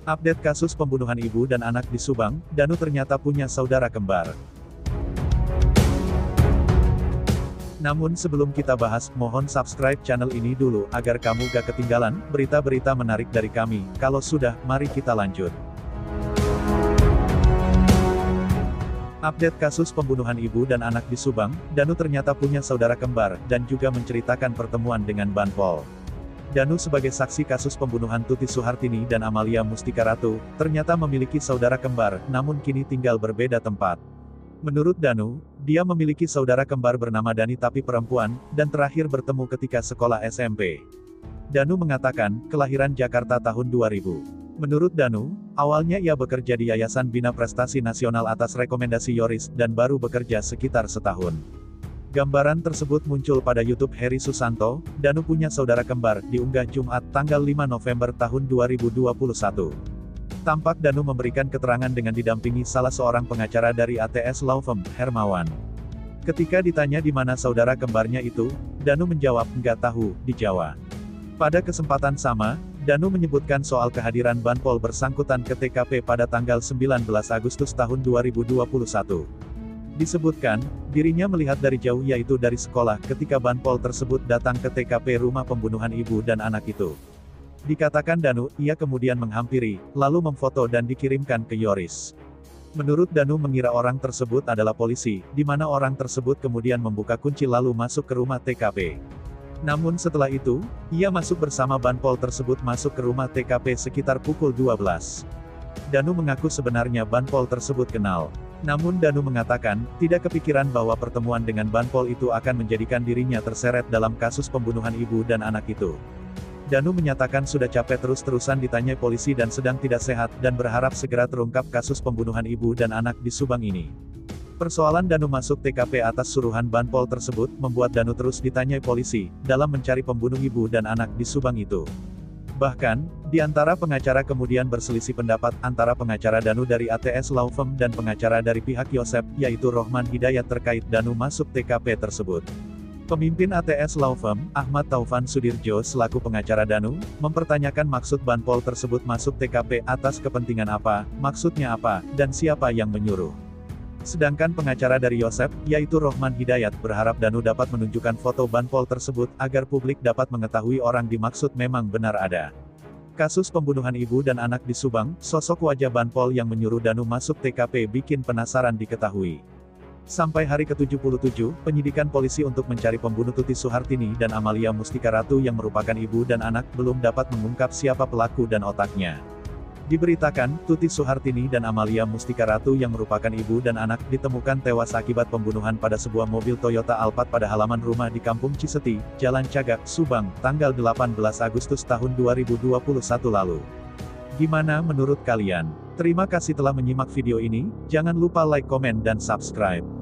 Update kasus pembunuhan ibu dan anak di Subang, Danu ternyata punya saudara kembar. Namun sebelum kita bahas, mohon subscribe channel ini dulu, agar kamu gak ketinggalan berita-berita menarik dari kami. Kalau sudah, mari kita lanjut. Update kasus pembunuhan ibu dan anak di Subang, Danu ternyata punya saudara kembar, dan juga menceritakan pertemuan dengan Banpol. Danu sebagai saksi kasus pembunuhan Tuti Suhartini dan Amalia Mustika Ratu, ternyata memiliki saudara kembar, namun kini tinggal berbeda tempat. Menurut Danu, dia memiliki saudara kembar bernama Dani tapi perempuan, dan terakhir bertemu ketika sekolah SMP. Danu mengatakan, kelahiran Jakarta tahun 2000. Menurut Danu, awalnya ia bekerja di Yayasan Bina Prestasi Nasional atas rekomendasi Yoris, dan baru bekerja sekitar setahun. Gambaran tersebut muncul pada YouTube Heri Susanto. Danu punya saudara kembar, diunggah Jumat, tanggal 5 November tahun 2021. Tampak Danu memberikan keterangan dengan didampingi salah seorang pengacara dari ATS Law Firm, Hermawan. Ketika ditanya di mana saudara kembarnya itu, Danu menjawab, nggak tahu, di Jawa. Pada kesempatan sama, Danu menyebutkan soal kehadiran Banpol bersangkutan ke TKP pada tanggal 19 Agustus tahun 2021. Disebutkan, dirinya melihat dari jauh yaitu dari sekolah ketika Banpol tersebut datang ke TKP rumah pembunuhan ibu dan anak itu. Dikatakan Danu, ia kemudian menghampiri, lalu memfoto dan dikirimkan ke Yoris. Menurut Danu mengira orang tersebut adalah polisi, di mana orang tersebut kemudian membuka kunci lalu masuk ke rumah TKP. Namun setelah itu, ia masuk bersama Banpol tersebut masuk ke rumah TKP sekitar pukul 12. Danu mengaku sebenarnya Banpol tersebut kenal. Namun Danu mengatakan, tidak kepikiran bahwa pertemuan dengan Banpol itu akan menjadikan dirinya terseret dalam kasus pembunuhan ibu dan anak itu. Danu menyatakan sudah capek terus-terusan ditanyai polisi dan sedang tidak sehat, dan berharap segera terungkap kasus pembunuhan ibu dan anak di Subang ini. Persoalan Danu masuk TKP atas suruhan Banpol tersebut, membuat Danu terus ditanyai polisi, dalam mencari pembunuh ibu dan anak di Subang itu. Bahkan, di antara pengacara kemudian berselisih pendapat antara pengacara Danu dari ATS Law Firm dan pengacara dari pihak Yosep, yaitu Rohman Hidayat terkait Danu masuk TKP tersebut. Pemimpin ATS Law Firm, Ahmad Taufan Sudirjo selaku pengacara Danu, mempertanyakan maksud Banpol tersebut masuk TKP atas kepentingan apa, maksudnya apa, dan siapa yang menyuruh. Sedangkan pengacara dari Yosep, yaitu Rohman Hidayat, berharap Danu dapat menunjukkan foto Banpol tersebut, agar publik dapat mengetahui orang dimaksud memang benar ada. Kasus pembunuhan ibu dan anak di Subang, sosok wajah Banpol yang menyuruh Danu masuk TKP bikin penasaran diketahui. Sampai hari ke-77, penyidikan polisi untuk mencari pembunuh Tuti Suhartini dan Amalia Mustika Ratu yang merupakan ibu dan anak, belum dapat mengungkap siapa pelaku dan otaknya. Diberitakan, Tuti Suhartini dan Amalia Mustika Ratu yang merupakan ibu dan anak, ditemukan tewas akibat pembunuhan pada sebuah mobil Toyota Alphard pada halaman rumah di Kampung Ciseti, Jalan Cagak, Subang, tanggal 18 Agustus tahun 2021 lalu. Gimana menurut kalian? Terima kasih telah menyimak video ini, jangan lupa like, komen, dan subscribe.